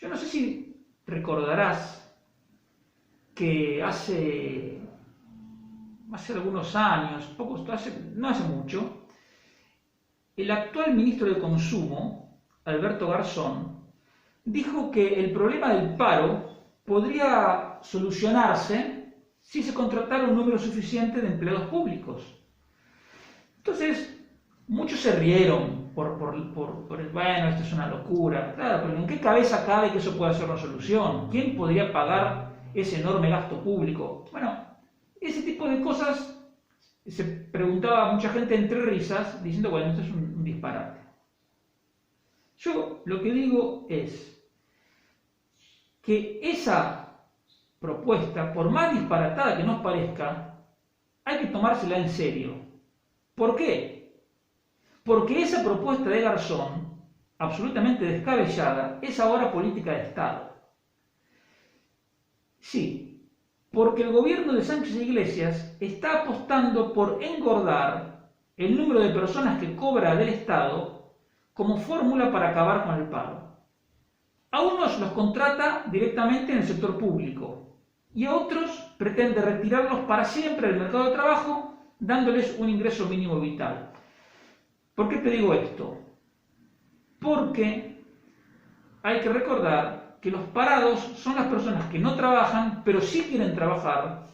Yo no sé si recordarás que hace algunos años, no hace mucho, el actual ministro de Consumo, Alberto Garzón, dijo que el problema del paro podría solucionarse si se contratara un número suficiente de empleados públicos. Entonces, muchos se rieron bueno, esto es una locura. Claro, pero ¿en qué cabeza cabe que eso pueda ser una solución? ¿Quién podría pagar ese enorme gasto público? Bueno, ese tipo de cosas se preguntaba mucha gente entre risas, diciendo, bueno, esto es un disparate. Yo lo que digo es que esa propuesta, por más disparatada que nos parezca, hay que tomársela en serio. ¿Por qué? Porque esa propuesta de Garzón, absolutamente descabellada, es ahora política de Estado. Sí, porque el gobierno de Sánchez Iglesias está apostando por engordar el número de personas que cobra del Estado como fórmula para acabar con el paro. A unos los contrata directamente en el sector público y a otros pretende retirarlos para siempre del mercado de trabajo dándoles un ingreso mínimo vital. ¿Por qué te digo esto? Porque hay que recordar que los parados son las personas que no trabajan, pero sí quieren trabajar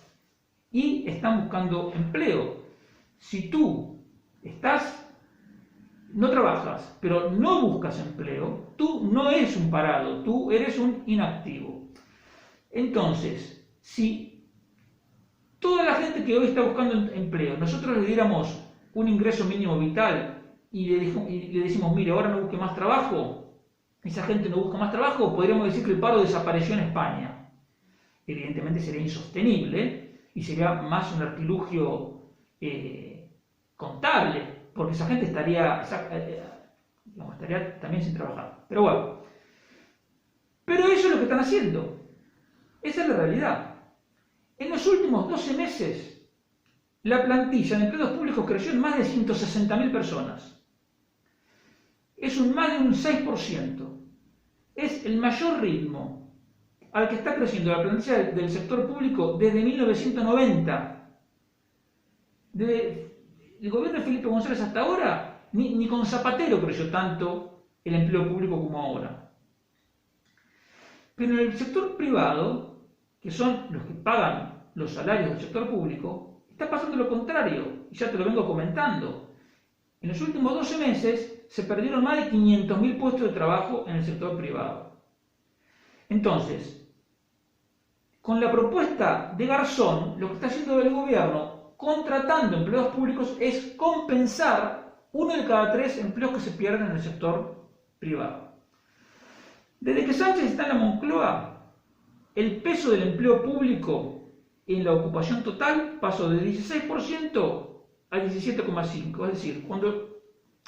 y están buscando empleo. Si tú no trabajas, pero no buscas empleo, tú no eres un parado, tú eres un inactivo. Entonces, si toda la gente que hoy está buscando empleo, nosotros le diéramos un ingreso mínimo vital y le decimos, mire, ahora no busque más trabajo, esa gente no busca más trabajo, podríamos decir que el paro desapareció en España. Evidentemente sería insostenible y sería más un artilugio contable, porque esa gente estaría también sin trabajar. Pero bueno, pero eso es lo que están haciendo. Esa es la realidad. En los últimos 12 meses, la plantilla de empleados públicos creció en más de 160.000 personas. Es más de un 6%. Es el mayor ritmo al que está creciendo la plantilla del sector público desde 1990. Desde el gobierno de Felipe González hasta ahora, ni con Zapatero creció tanto el empleo público como ahora. Pero en el sector privado, que son los que pagan los salarios del sector público, está pasando lo contrario, y ya te lo vengo comentando. En los últimos 12 meses se perdieron más de 500.000 puestos de trabajo en el sector privado. Entonces, con la propuesta de Garzón, lo que está haciendo el gobierno, contratando empleados públicos, es compensar 1 de cada 3 empleos que se pierden en el sector privado. Desde que Sánchez está en la Moncloa, el peso del empleo público en la ocupación total pasó de 16% a 17,5%. Es decir, cuando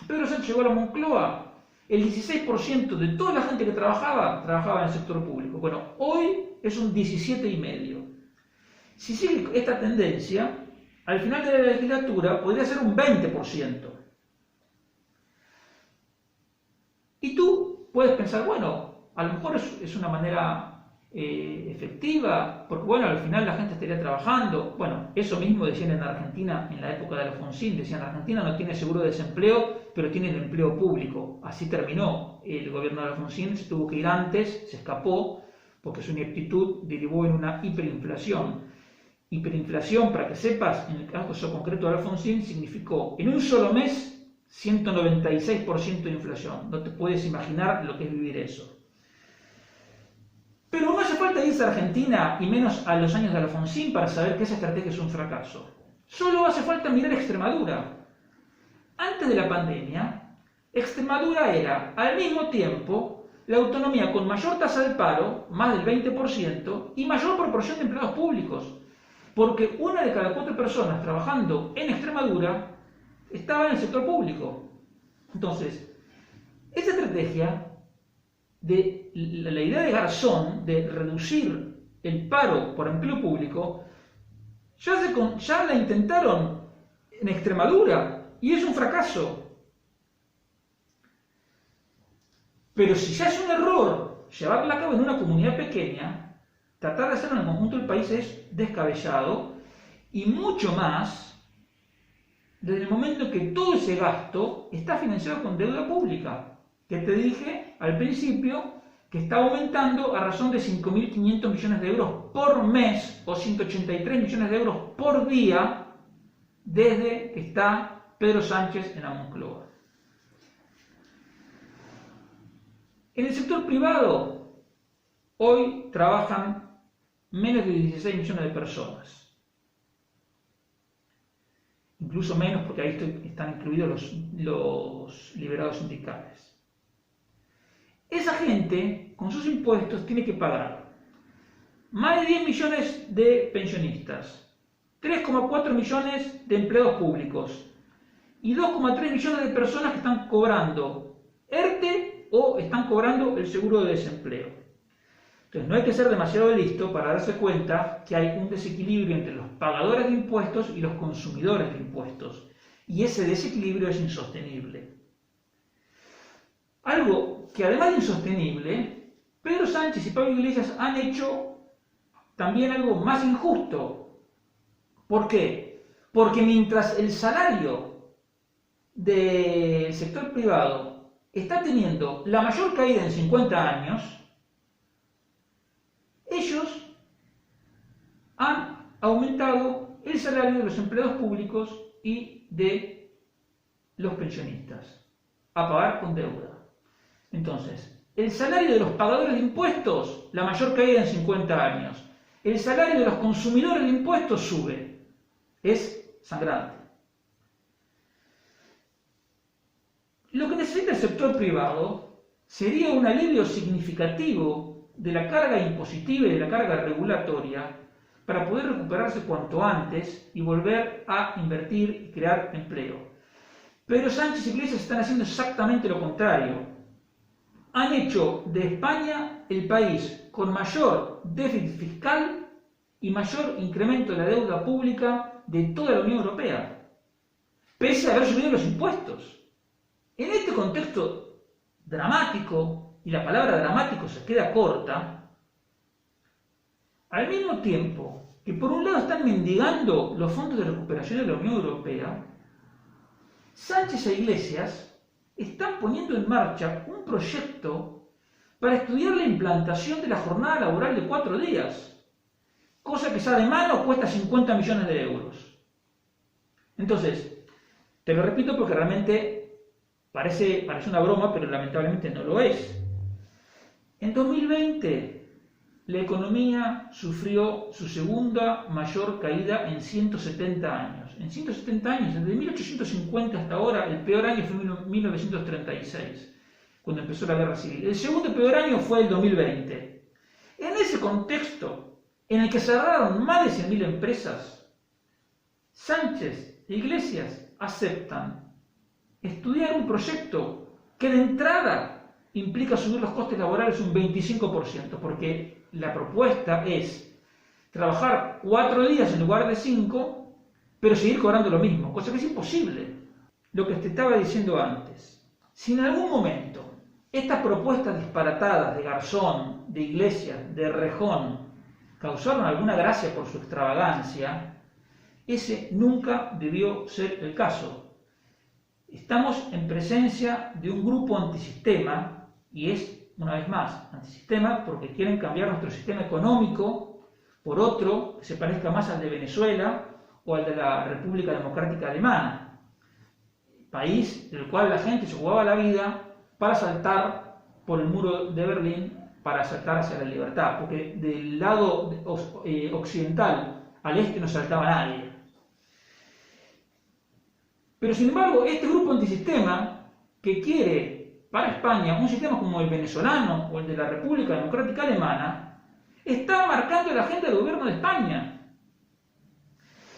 Pedro Sánchez llegó a la Moncloa, el 16% de toda la gente que trabajaba en el sector público. Bueno, hoy es un 17,5%. Si sigue esta tendencia, al final de la legislatura podría ser un 20%. Y tú puedes pensar, bueno, a lo mejor es una manera efectiva, porque bueno, al final la gente estaría trabajando. Bueno, eso mismo decían en Argentina en la época de Alfonsín, decían Argentina no tiene seguro de desempleo, pero tiene el empleo público. Así terminó el gobierno de Alfonsín, se tuvo que ir antes, se escapó, porque su ineptitud derivó en una hiperinflación. Hiperinflación, para que sepas, en el caso concreto de Alfonsín, significó en un solo mes 196% de inflación. No te puedes imaginar lo que es vivir eso. Pero no hace falta irse a Argentina, y menos a los años de Alfonsín, para saber que esa estrategia es un fracaso. Solo hace falta mirar Extremadura. Antes de la pandemia, Extremadura era, al mismo tiempo, la autonomía con mayor tasa de paro, más del 20%, y mayor proporción de empleados públicos. Porque 1 de cada 4 personas trabajando en Extremadura estaba en el sector público. Entonces, esa estrategia de la idea de Garzón de reducir el paro por empleo público ya la intentaron en Extremadura y es un fracaso. Pero si ya es un error llevarla a cabo en una comunidad pequeña, tratar de hacerlo en el conjunto del país es descabellado, y mucho más desde el momento en que todo ese gasto está financiado con deuda pública, que te dije al principio que está aumentando a razón de 5.500 millones de euros por mes o 183 millones de euros por día desde que está Pedro Sánchez en la Moncloa. En el sector privado, hoy trabajan menos de 16 millones de personas. Incluso menos porque ahí están incluidos los liberados sindicales. Esa gente, con sus impuestos, tiene que pagar más de 10 millones de pensionistas, 3,4 millones de empleados públicos y 2,3 millones de personas que están cobrando ERTE o están cobrando el seguro de desempleo. Entonces no hay que ser demasiado listo para darse cuenta que hay un desequilibrio entre los pagadores de impuestos y los consumidores de impuestos. Y ese desequilibrio es insostenible. Algo que además de insostenible, Pedro Sánchez y Pablo Iglesias han hecho también algo más injusto. ¿Por qué? Porque mientras el salario del sector privado está teniendo la mayor caída en 50 años, ellos han aumentado el salario de los empleados públicos y de los pensionistas a pagar con deuda. Entonces, el salario de los pagadores de impuestos, la mayor caída en 50 años. El salario de los consumidores de impuestos sube. Es sangrante. Lo que necesita el sector privado sería un alivio significativo de la carga impositiva y de la carga regulatoria para poder recuperarse cuanto antes y volver a invertir y crear empleo. Pero Sánchez y Iglesias están haciendo exactamente lo contrario. Han hecho de España el país con mayor déficit fiscal y mayor incremento de la deuda pública de toda la Unión Europea, pese a haber subido los impuestos. En este contexto dramático, y la palabra dramático se queda corta, al mismo tiempo que por un lado están mendigando los fondos de recuperación de la Unión Europea, Sánchez e Iglesias están poniendo en marcha un proyecto para estudiar la implantación de la jornada laboral de 4 días, cosa que ya de mano cuesta 50 millones de euros. Entonces, te lo repito porque realmente parece una broma, pero lamentablemente no lo es. En 2020, la economía sufrió su segunda mayor caída en 170 años. En 170 años, desde 1850 hasta ahora, el peor año fue 1936, cuando empezó la guerra civil. El segundo peor año fue el 2020. En ese contexto, en el que cerraron más de 100.000 empresas, Sánchez e Iglesias aceptan estudiar un proyecto que de entrada implica subir los costes laborales un 25%, porque la propuesta es trabajar 4 días en lugar de 5, pero seguir cobrando lo mismo, cosa que es imposible. Lo que te estaba diciendo antes, si en algún momento estas propuestas disparatadas de Garzón, de Iglesias, de Rejón, causaron alguna gracia por su extravagancia, ese nunca debió ser el caso. Estamos en presencia de un grupo antisistema, y es, una vez más, antisistema porque quieren cambiar nuestro sistema económico por otro que se parezca más al de Venezuela o al de la República Democrática Alemana, país del cual la gente se jugaba la vida para saltar por el muro de Berlín, para saltar hacia la libertad, porque del lado occidental al este no saltaba nadie. Pero sin embargo, este grupo antisistema que quiere para España un sistema como el venezolano o el de la República Democrática Alemana, está marcando la agenda del gobierno de España.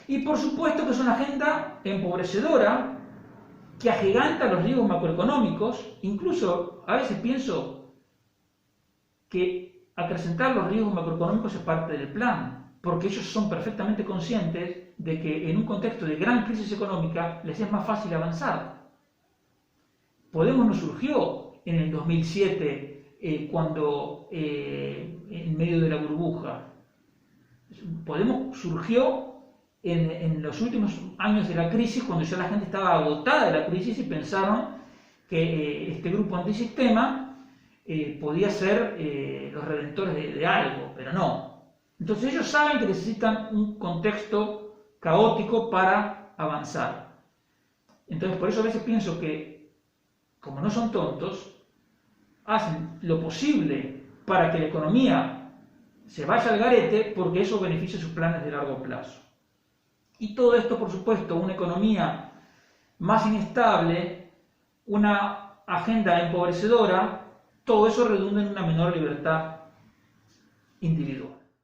Y por supuesto que es una agenda empobrecedora, que agiganta los riesgos macroeconómicos. Incluso a veces pienso que acrecentar los riesgos macroeconómicos es parte del plan, porque ellos son perfectamente conscientes de que en un contexto de gran crisis económica les es más fácil avanzar. Podemos no surgió en el 2007, cuando en medio de la burbuja. Podemos surgió en los últimos años de la crisis, cuando ya la gente estaba agotada de la crisis y pensaron que este grupo antisistema podía ser los redentores de algo, pero no. Entonces ellos saben que necesitan un contexto caótico para avanzar. Entonces por eso a veces pienso que, como no son tontos, hacen lo posible para que la economía se vaya al garete, porque eso beneficia sus planes de largo plazo. Y todo esto, por supuesto, una economía más inestable, una agenda empobrecedora, todo eso redunda en una menor libertad individual.